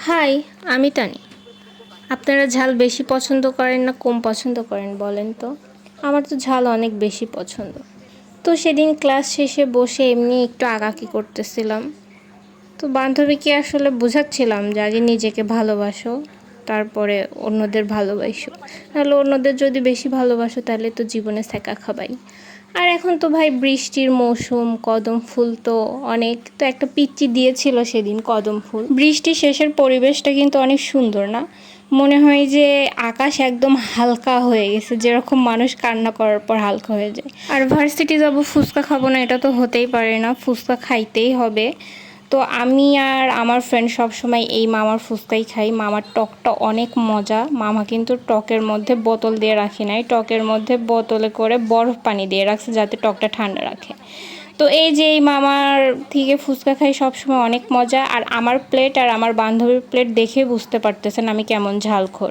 High, আমি তানি। আপনারা ঝাল বেশি পছন্দ করেন না কম পছন্দ করেন বলেন তো? আমার তো ঝাল অনেক বেশি পছন্দ। তো সেদিন ক্লাস শেষে বসে এমনি একটু আঁকাআঁকি করতেছিলাম। তো বান্ধবীকে আসলে বোঝাচ্ছিলাম যে আগে নিজেকে ভালোবাসো, তারপরে অন্যদের ভালোবাসো। নাহলে অন্যদের যদি বেশি ভালোবাসো তাহলে তো জীবনে ছ্যাঁকা খাবাই। আর এখন তো ভাই বৃষ্টির মৌসুম, কদম ফুল তো অনেক, তো একটা পিচ্চি দিয়েছিল সেদিন কদম ফুল। বৃষ্টি শেষের পরিবেশটা কিন্তু অনেক সুন্দর না? মনে হয় যে আকাশ একদম হালকা হয়ে গেছে, যেরকম মানুষ কান্না করার পর হালকা হয়ে যায়। আর ভার্সিটি যাবো, ফুচকা খাবো না এটা তো হতেই পারে না, ফুচকা খাইতেই হবে। তো আমি আর আমার ফ্রেন্ড সবসময় এই মামার ফুচকাই খাই। মামার টকটা অনেক মজা। মামা কিন্তু টকের মধ্যে বোতল দিয়ে রাখে নাই, টকের মধ্যে বোতলে করে বরফ পানি দিয়ে রাখছে যাতে টকটা ঠান্ডা রাখে। তো এই যে এই মামার থেকে ফুচকা খাই সবসময় অনেক মজা। আর আমার প্লেট আর আমার বান্ধবীর প্লেট দেখে বুঝতে পারতেছেন আমি কেমন ঝালখোর।